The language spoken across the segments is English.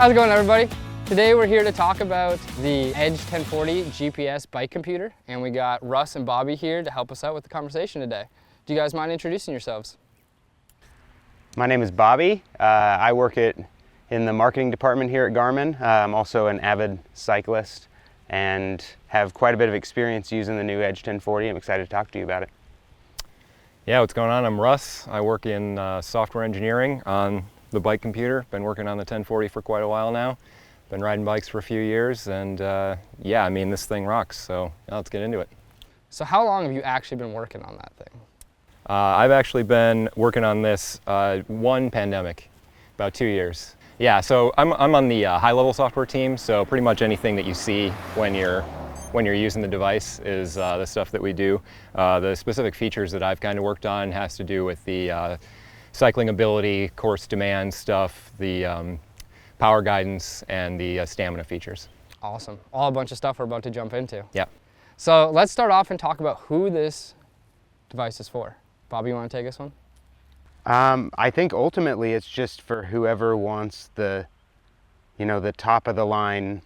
How's it going, everybody? Today we're here to talk about the Edge 1040 GPS bike computer, and we got Russ and Bobby here to help us out with the conversation today. Do you guys mind introducing yourselves? My name is Bobby. I work in the marketing department here at Garmin. I'm also an avid cyclist and have quite a bit of experience using the new Edge 1040. I'm excited to talk to you about it. Yeah, what's going on? I'm Russ. I work in software engineering on the bike computer. Been working on the 1040 for quite a while now. Been riding bikes for a few years, and yeah, I mean, this thing rocks, so let's get into it. So how long have you actually been working on that thing? I've actually been working on this one pandemic, about 2 years. Yeah, so I'm on the high-level software team, so pretty much anything that you see when you're using the device is the stuff that we do. The specific features that I've kind of worked on has to do with the cycling ability, course demand stuff, the power guidance, and the stamina features. Awesome. All a bunch of stuff we're about to jump into. Yeah. So let's start off and talk about who this device is for. Bobby, you want to take this one? I think ultimately it's just for whoever wants the top of the line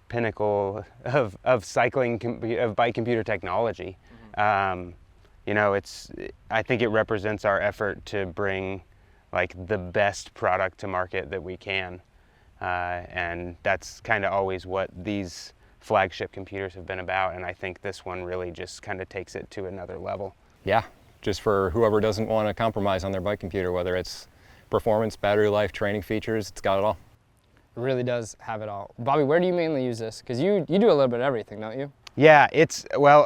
pinnacle of cycling, of bike computer technology. I think it represents our effort to bring like the best product to market that we can. And that's kind of always what these flagship computers have been about. And I think this one really just kind of takes it to another level. Yeah, just for whoever doesn't want to compromise on their bike computer, whether it's performance, battery life, training features, it's got it all. It really does have it all. Bobby, where do you mainly use this? Because you do a little bit of everything, don't you? Yeah, well,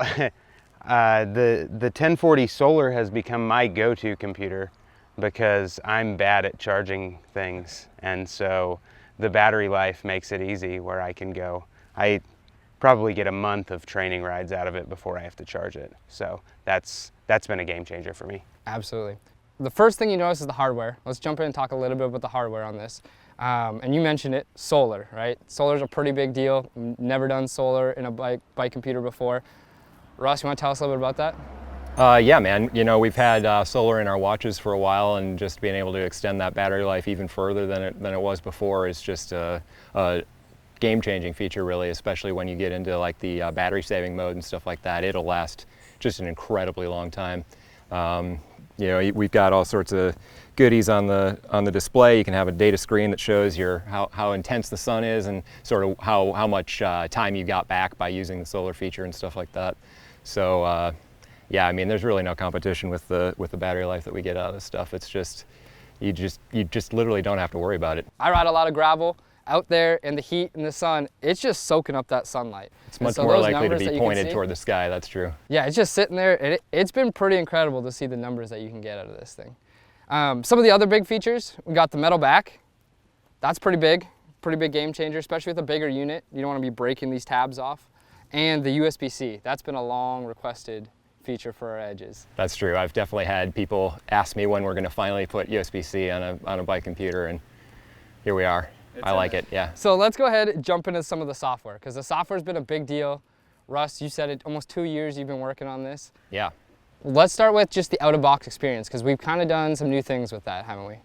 the 1040 Solar has become my go-to computer because I'm bad at charging things, and so the battery life makes it easy where I probably get a month of training rides out of it before I have to charge it. So that's been a game changer for me. Absolutely. The first thing you notice is the hardware. Let's jump in and talk a little bit about the hardware on this. And you mentioned it, solar, right? Solar's a pretty big deal. Never done solar in a bike computer before. Russ, you want to tell us a little bit about that? Yeah, man. We've had solar in our watches for a while, and just being able to extend that battery life even further than it was before is just a game-changing feature, really, especially when you get into like the battery-saving mode and stuff like that. It'll last just an incredibly long time. We've got all sorts of goodies on the display. You can have a data screen that shows how intense the sun is and sort of how much time you got back by using the solar feature and stuff like that. So yeah, I mean, there's really no competition with the battery life that we get out of this stuff. It's just you just literally don't have to worry about it. I ride a lot of gravel out there in the heat and the sun. It's just soaking up that sunlight. It's much more likely to be pointed toward the sky. That's true. Yeah, it's just sitting there, and it's been pretty incredible to see the numbers that you can get out of this thing. Some of the other big features, we got the metal back. That's pretty big game changer, especially with a bigger unit. You don't want to be breaking these tabs off. And the USB-C, that's been a long requested feature for our Edges. That's true. I've definitely had people ask me when we're going to finally put USB-C on a bike computer, and here we are. I like it, yeah. So let's go ahead and jump into some of the software, because the software's been a big deal. Russ, you said it, almost 2 years you've been working on this. Yeah. Let's start with just the out-of-box experience, because we've kind of done some new things with that, haven't we?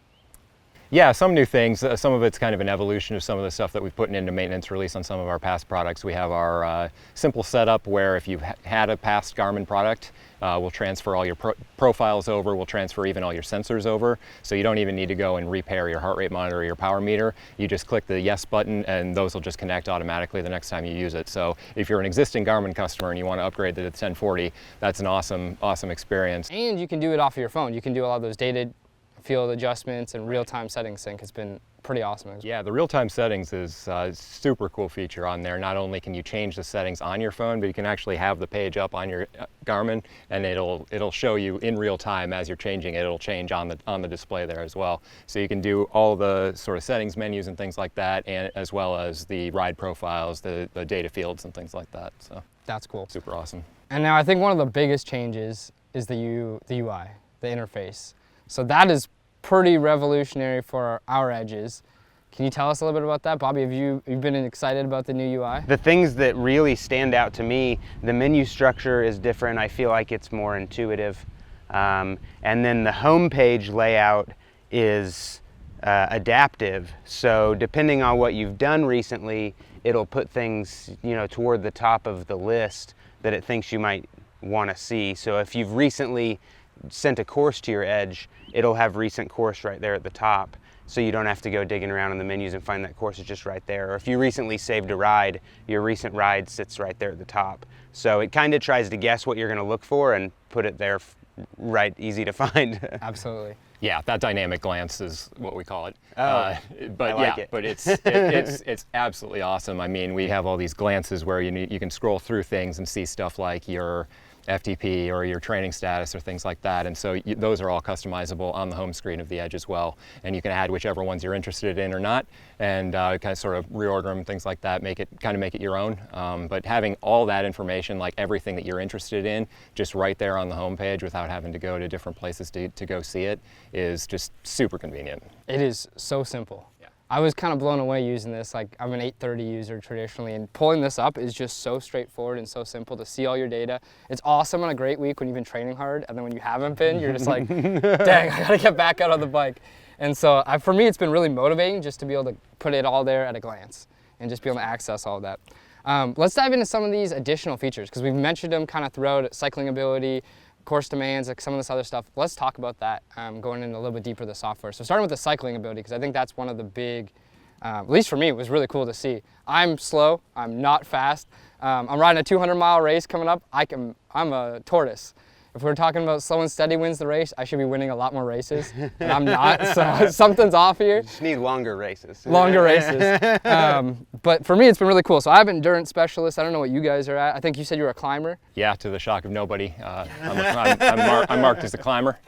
Yeah, some new things. Some of it's kind of an evolution of some of the stuff that we've put into maintenance release on some of our past products. We have our simple setup where if you've had a past Garmin product, we'll transfer all your profiles over, we'll transfer even all your sensors over, so you don't even need to go and repair your heart rate monitor or your power meter. You just click the yes button and those will just connect automatically the next time you use it. So if you're an existing Garmin customer and you want to upgrade to the 1040, that's an awesome experience. And you can do it off of your phone. You can do a lot of those data field adjustments and real-time settings sync has been pretty awesome. Yeah, the real-time settings is a super cool feature on there. Not only can you change the settings on your phone, but you can actually have the page up on your Garmin, and it'll show you in real time as you're changing it. It'll change on the display there as well. So you can do all the sort of settings menus and things like that, and as well as the ride profiles, the data fields and things like that. So that's cool. Super awesome. And now I think one of the biggest changes is the UI, the interface. So that is pretty revolutionary for our Edges. Can you tell us a little bit about that? Bobby, have you been excited about the new UI? The things that really stand out to me, the menu structure is different. I feel like it's more intuitive. And then the home page layout is adaptive. So depending on what you've done recently, it'll put things, toward the top of the list that it thinks you might want to see. So if you've recently sent a course to your Edge, it'll have recent course right there at the top. So you don't have to go digging around in the menus and find that course is just right there. Or if you recently saved a ride, your recent ride sits right there at the top. So it kind of tries to guess what you're going to look for and put it there right, easy to find. Absolutely. Yeah, that dynamic glance is what we call it. Oh, but I like it. but it's absolutely awesome. I mean, we have all these glances where you can scroll through things and see stuff like your FTP or your training status or things like that, and so those are all customizable on the home screen of the Edge as well, and you can add whichever ones you're interested in or not, and kind of sort of reorder them, things like that, make it your own. But having all that information, like everything that you're interested in, just right there on the home page without having to go to different places to go see it is just super convenient. It is so simple. I was kind of blown away using this. Like, I'm an 830 user traditionally, and pulling this up is just so straightforward and so simple to see all your data. It's awesome on a great week when you've been training hard, and then when you haven't been, you're just like, dang, I gotta get back out on the bike. And so for me, it's been really motivating just to be able to put it all there at a glance and just be able to access all of that. Let's dive into some of these additional features, because we've mentioned them kind of throughout: cycling ability, course demands, like some of this other stuff. Let's talk about that, going in a little bit deeper the software. So starting with the cycling ability, because I think that's one of the big, at least for me, it was really cool to see. I'm slow, I'm not fast. I'm riding a 200-mile race coming up. I'm a tortoise. If we're talking about slow and steady wins the race, I should be winning a lot more races, and I'm not, so something's off here. You just need longer races. Longer races. But for me, it's been really cool. So I'm an endurance specialist. I don't know what you guys are at. I think you said you were a climber. Yeah, to the shock of nobody, I'm marked as a climber.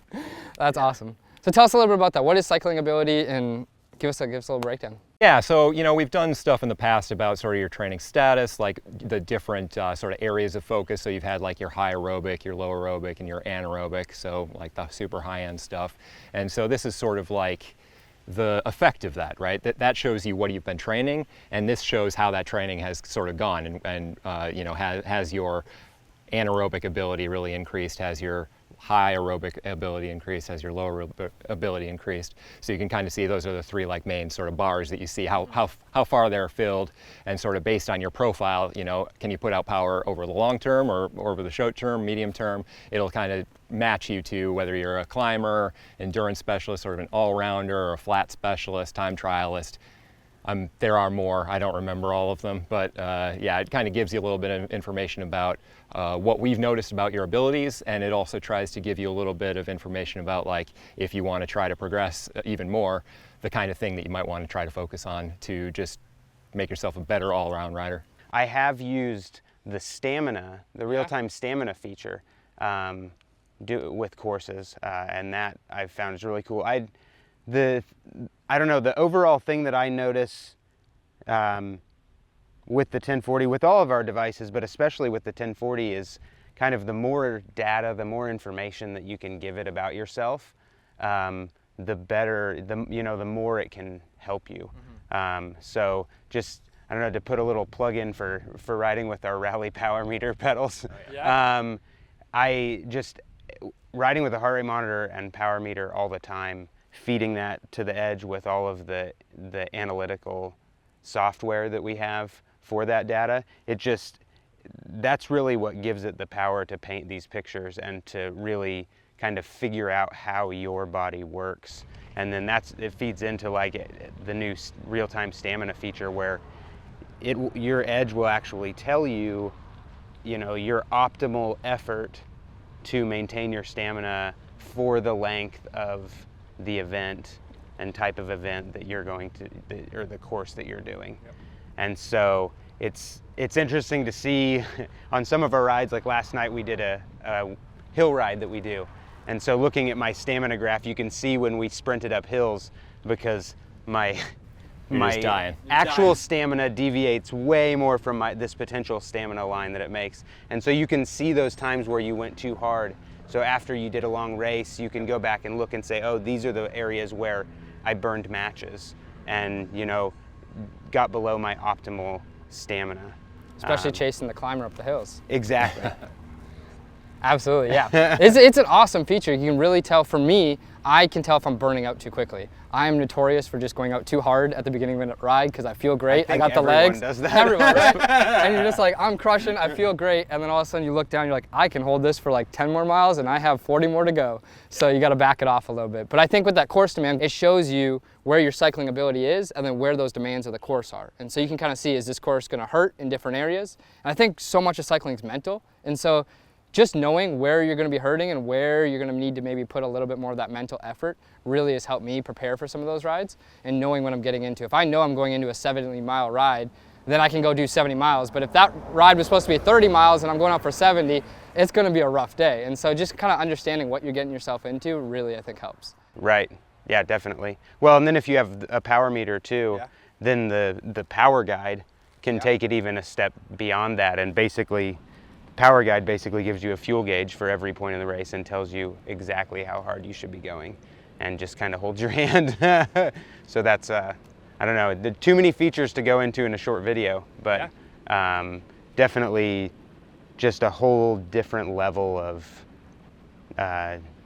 That's awesome. So tell us a little bit about that. What is cycling ability, and give us a little breakdown. Yeah, so we've done stuff in the past about sort of your training status, like the different sort of areas of focus. So you've had like your high aerobic, your low aerobic, and your anaerobic, so like the super high-end stuff. And so this is sort of like the effect of that, right? That shows you what you've been training, and this shows how that training has sort of gone, and has your anaerobic ability really increased, has your high aerobic ability increased, has your low aerobic ability increased. So you can kind of see those are the three like main sort of bars that you see how far they're filled, and sort of based on your profile, can you put out power over the long term or over the short term, medium term? It'll kind of match you to whether you're a climber, endurance specialist, sort of an all-rounder, or a flat specialist, time trialist. There are more, I don't remember all of them, but yeah, it kind of gives you a little bit of information about what we've noticed about your abilities, and it also tries to give you a little bit of information about, like, if you want to try to progress even more, the kind of thing that you might want to try to focus on to just make yourself a better all-around rider. I have used the stamina, the real-time stamina feature with courses, and that I've found is really cool. I don't know, the overall thing that I notice with the 1040, with all of our devices, but especially with the 1040, is kind of the more data, the more information that you can give it about yourself, the better, the more it can help you. Mm-hmm. So just, I don't know, to put a little plug in for riding with our Rally Power Meter pedals. Yeah. Riding with a heart rate monitor and power meter all the time, feeding that to the Edge with all of the analytical software that we have for that data, that's really what gives it the power to paint these pictures and to really kind of figure out how your body works. And then it feeds into like the new real-time stamina feature, where your Edge will actually tell you, your optimal effort to maintain your stamina for the length of the event and type of event that you're going to, or the course that you're doing. Yep. And so it's interesting to see on some of our rides, like last night we did a hill ride that we do. And so looking at my stamina graph, you can see when we sprinted up hills, because my actual stamina deviates way more from this potential stamina line that it makes. And so you can see those times where you went too hard. So after you did a long race, you can go back and look and say, oh, these are the areas where I burned matches and, got below my optimal stamina. Especially chasing the climber up the hills. Exactly. Absolutely, yeah. It's an awesome feature. You can really tell, for me, I can tell if I'm burning out too quickly. I am notorious for just going out too hard at the beginning of a ride because I feel great. I got the legs. Does that. Everyone, right? And you're just like, I'm crushing, I feel great. And then all of a sudden you look down, you're like, I can hold this for like 10 more miles and I have 40 more to go. So you got to back it off a little bit. But I think with that course demand, it shows you where your cycling ability is and then where those demands of the course are. And so you can kind of see, is this course going to hurt in different areas? And I think so much of cycling is mental. And so just knowing where you're going to be hurting and where you're going to need to maybe put a little bit more of that mental effort really has helped me prepare for some of those rides and knowing what I'm getting into. If I know I'm going into a 70-mile ride, then I can go do 70 miles. But if that ride was supposed to be 30 miles and I'm going out for 70, it's going to be a rough day. And so just kind of understanding what you're getting yourself into really, I think, helps. Right. Yeah, definitely. Well, and then if you have a power meter too, then the power guide can take it even a step beyond that, and basically Power Guide basically gives you a fuel gauge for every point in the race and tells you exactly how hard you should be going and just kind of holds your hand. So that's, I don't know, too many features to go into in a short video, but definitely just a whole different level of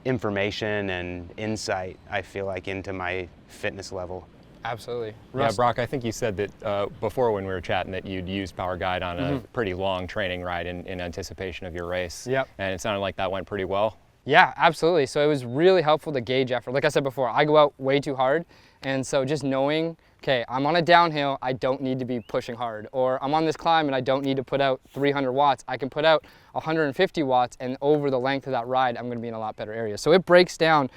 information and insight, I feel like, into my fitness level. Absolutely. Yeah, Brock, I think you said that before when we were chatting that you'd use Power Guide on a pretty long training ride in anticipation of your race. Yep. And it sounded like that went pretty well. Yeah, absolutely. So it was really helpful to gauge effort. Like I said before, I go out way too hard. And so just knowing, okay, I'm on a downhill, I don't need to be pushing hard. Or I'm on this climb and I don't need to put out 300 watts. I can put out 150 watts and over the length of that ride, I'm going to be in a lot better area. So it breaks down,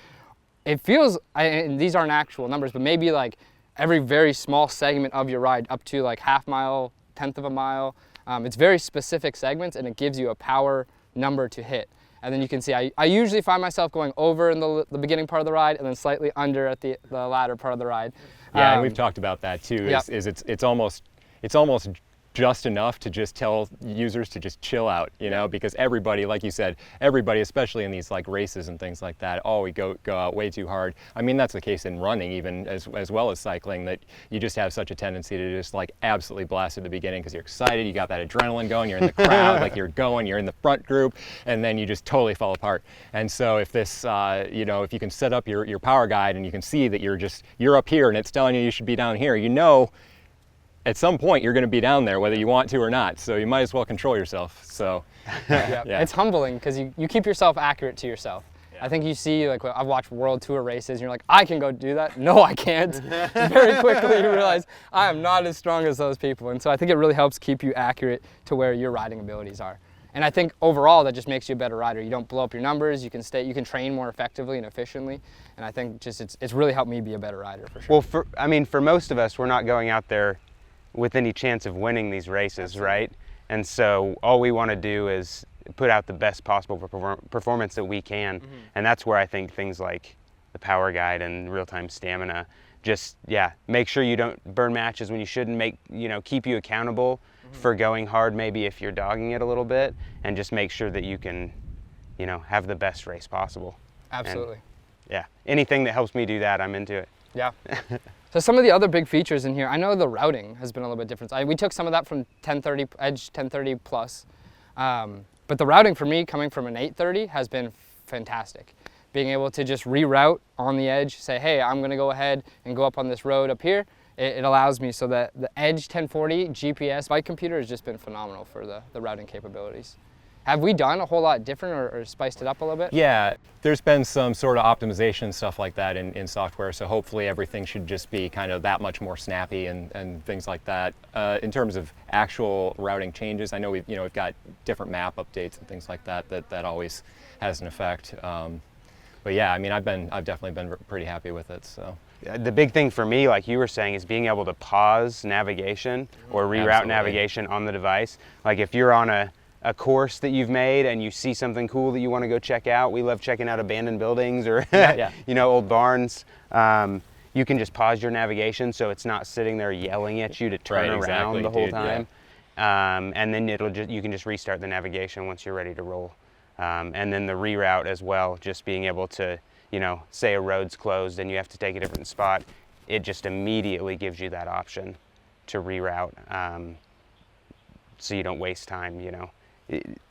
it feels, and these aren't actual numbers, but maybe like every very small segment of your ride up to like half mile, 1/10 of a mile. It's very specific segments and it gives you a power number to hit. And then you can see, I usually find myself going over in the beginning part of the ride and then slightly under at the latter part of the ride. Yeah, and we've talked about that too, it's almost just enough to just tell users to just chill out, you know, because everybody, like you said, everybody, especially in these like races and things like that, we go out way too hard. I mean, that's the case in running even as well as cycling, that you just have such a tendency to just like absolutely blast at the beginning because you're excited, you got that adrenaline going, you're in the crowd, like you're in the front group, and then you just totally fall apart. And so if this, you know, if you can set up your Power Guide and you can see that you're up here and it's telling you should be down here, you know, at some point you're going to be down there whether you want to or not, so you might as well control yourself. So yeah. It's humbling because you keep yourself accurate to yourself. I think you see, like, I've watched World Tour races and you're like, I can go do that. No, I can't. Very quickly you realize I am not as strong as those people. And so I think it really helps keep you accurate to where your riding abilities are. And I think overall that just makes you a better rider. You don't blow up your numbers, you can train more effectively and efficiently. And I think just it's really helped me be a better rider for sure. Well, for most of us, we're not going out there with any chance of winning these races, right? And so all we want to do is put out the best possible performance that we can. And that's where I think things like the Power Guide and real-time stamina just, make sure you don't burn matches when you shouldn't, keep you accountable for going hard maybe if you're dogging it a little bit, and just make sure that you can, have the best race possible. Absolutely. And, anything that helps me do that, I'm into it. Yeah. So some of the other big features in here, I know the routing has been a little bit different. We took some of that from 1030, Edge 1030 Plus. But the routing for me coming from an 830 has been fantastic. Being able to just reroute on the Edge, say, hey, I'm gonna go ahead and go up on this road up here. It allows me so that the Edge 1040 GPS bike computer has just been phenomenal for the routing capabilities. Have we done a whole lot different or spiced it up a little bit? Yeah, there's been some sort of optimization stuff like that in software, so hopefully everything should just be kind of that much more snappy and things like that. In terms of actual routing changes, I know we've got different map updates and things like that always has an effect. But yeah, I mean, I've definitely been pretty happy with it. So the big thing for me, like you were saying, is being able to pause navigation or reroute navigation on the device. Like if you're on a course that you've made and you see something cool that you want to go check out. We love checking out abandoned buildings or old barns. You can just pause your navigation so it's not sitting there yelling at you to turn around the whole time. And then you can just restart the navigation once you're ready to roll. And then the reroute as well, just being able to, say a road's closed and you have to take a different spot, it just immediately gives you that option to reroute, so you don't waste time,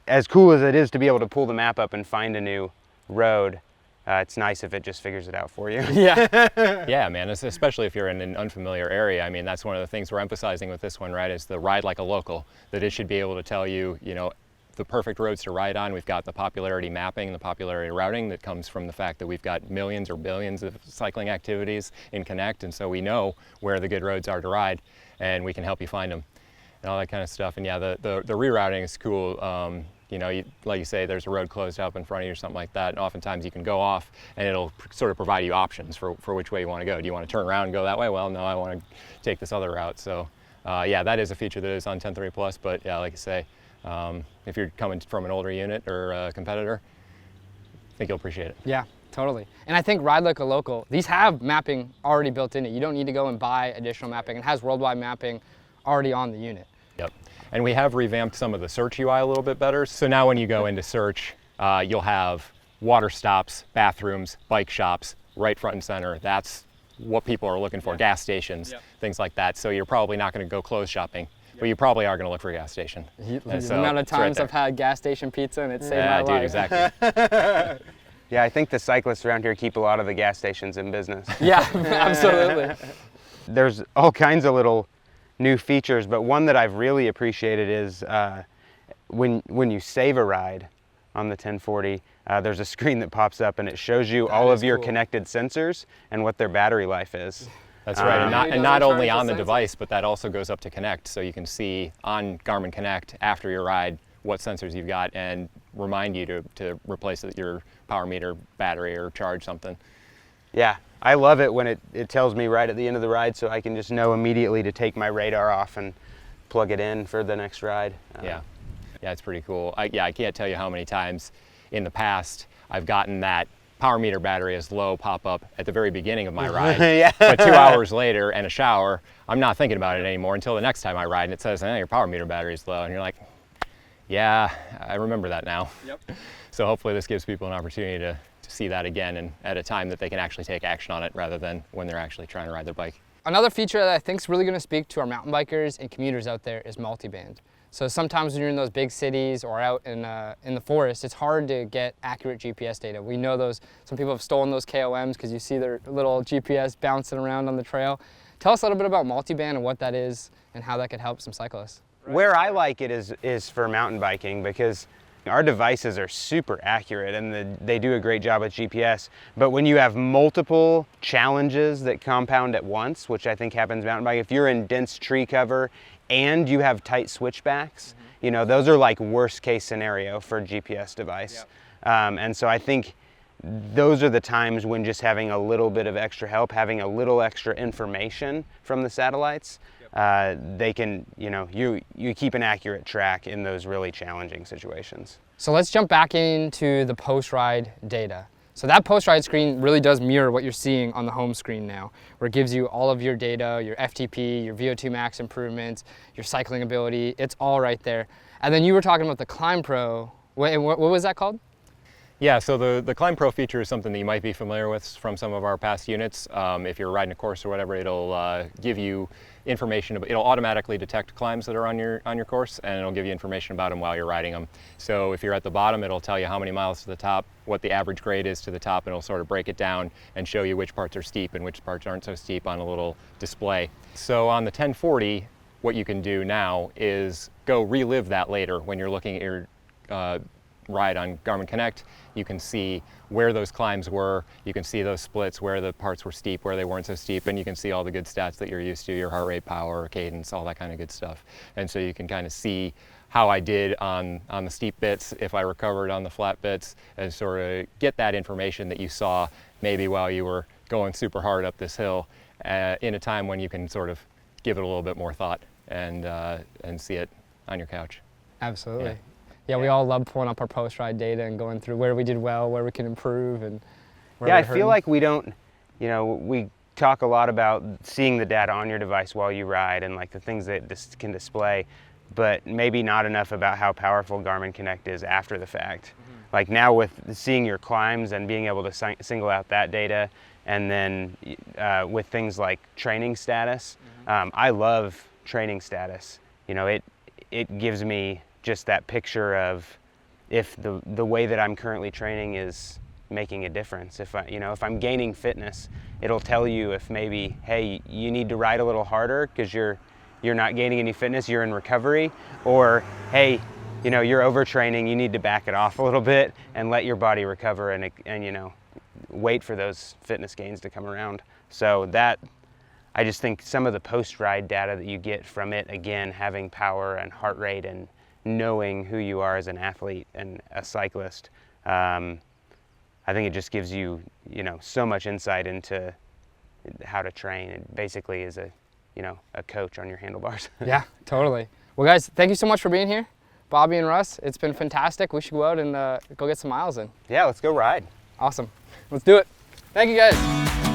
as cool as it is to be able to pull the map up and find a new road, it's nice if it just figures it out for you. Yeah. Yeah, man, especially if you're in an unfamiliar area. I mean, that's one of the things we're emphasizing with this one, right, is the ride like a local, that it should be able to tell you, you know, the perfect roads to ride on. We've got the popularity mapping, the popularity routing that comes from the fact that we've got millions or billions of cycling activities in Connect, and so we know where the good roads are to ride, and we can help you find them and all that kind of stuff. And yeah, the rerouting is cool. You know, like you say, there's a road closed up in front of you or something like that, and oftentimes you can go off and it'll sort of provide you options for which way you want to go. Do you want to turn around and go that way? Well, no, I want to take this other route. So yeah, that is a feature that is on 1030 Plus, but yeah, like I say, if you're coming from an older unit or a competitor, I think you'll appreciate it. Yeah, totally. And I think Ride Like a Local, these have mapping already built in it. You don't need to go and buy additional mapping. It has worldwide mapping already on the unit. Yep. And we have revamped some of the search UI a little bit better. So now when you go into search, you'll have water stops, bathrooms, bike shops, right front and center. That's what people are looking for, gas stations, things like that. So you're probably not going to go clothes shopping, but you probably are going to look for a gas station. The amount of times I've had gas station pizza and it saved my dude, life. exactly. Yeah, I think the cyclists around here keep a lot of the gas stations in business. Yeah, absolutely. There's all kinds of little new features, but one that I've really appreciated is when you save a ride on the 1040, there's a screen that pops up and it shows you all of your connected sensors and what their battery life is. That's right, and not doesn't only charge on the the device, but that also goes up to Connect, so you can see on Garmin Connect after your ride what sensors you've got and remind you to replace your power meter, battery, or charge something. Yeah, I love it when it tells me right at the end of the ride, so I can just know immediately to take my radar off and plug it in for the next ride. Yeah, it's pretty cool. I can't tell you how many times in the past I've gotten that power meter battery is low pop up at the very beginning of my ride. Yeah. But 2 hours later and a shower, I'm not thinking about it anymore until the next time I ride and it says, your power meter battery is low. And you're like, yeah, I remember that now. Yep. So hopefully this gives people an opportunity to see that again and at a time that they can actually take action on it rather than when they're actually trying to ride their bike. Another feature that I think is really going to speak to our mountain bikers and commuters out there is multiband. So sometimes when you're in those big cities or out in the forest, it's hard to get accurate GPS data. We know some people have stolen those KOMs because you see their little GPS bouncing around on the trail. Tell us a little bit about multiband and what that is and how that could help some cyclists. Where I like it is for mountain biking, because our devices are super accurate and they do a great job with GPS. But when you have multiple challenges that compound at once, which I think happens mountain bike, if you're in dense tree cover and you have tight switchbacks, you know, those are like worst case scenario for a GPS device. Yep. And so I think those are the times when just having a little bit of extra help, having a little extra information from the satellites, they can, you know, you keep an accurate track in those really challenging situations. So let's jump back into the post-ride data. So that post-ride screen really does mirror what you're seeing on the home screen now, where it gives you all of your data, your FTP, your VO2 max improvements, your cycling ability. It's all right there. And then you were talking about the Climb Pro. What was that called? Yeah, so the Climb Pro feature is something that you might be familiar with from some of our past units. If you're riding a course or whatever, it'll give you information. It'll automatically detect climbs that are on your course, and it'll give you information about them while you're riding them. So if you're at the bottom, it'll tell you how many miles to the top, what the average grade is to the top, and it'll sort of break it down and show you which parts are steep and which parts aren't so steep on a little display. So on the 1040, what you can do now is go relive that later when you're looking at your ride on Garmin Connect. You can see where those climbs were, you can see those splits, where the parts were steep, where they weren't so steep, and you can see all the good stats that you're used to, your heart rate, power, cadence, all that kind of good stuff. And so you can kind of see how I did on the steep bits, if I recovered on the flat bits, and sort of get that information that you saw maybe while you were going super hard up this hill in a time when you can sort of give it a little bit more thought and see it on your couch. Absolutely. Yeah, we all love pulling up our post-ride data and going through where we did well, where we can improve, and where yeah, we I feel hurting. like we don't, you know, we talk a lot about seeing the data on your device while you ride and like the things that this can display, but maybe not enough about how powerful Garmin Connect is after the fact. Mm-hmm. Like now with seeing your climbs and being able to single out that data, and then with things like training status, I love training status. You know, it gives me just that picture of if the way that I'm currently training is making a difference. If if I'm gaining fitness, it'll tell you if maybe, hey, you need to ride a little harder because you're not gaining any fitness, you're in recovery, or hey, you're overtraining, you need to back it off a little bit and let your body recover and wait for those fitness gains to come around. So that, I just think some of the post-ride data that you get from it, again, having power and heart rate and knowing who you are as an athlete and a cyclist, I think it just gives you, so much insight into how to train. It basically is a coach on your handlebars. Yeah, totally. Well, guys, thank you so much for being here. Bobby and Russ, it's been fantastic. We should go out and go get some miles in. Yeah, let's go ride. Awesome. Let's do it. Thank you, guys.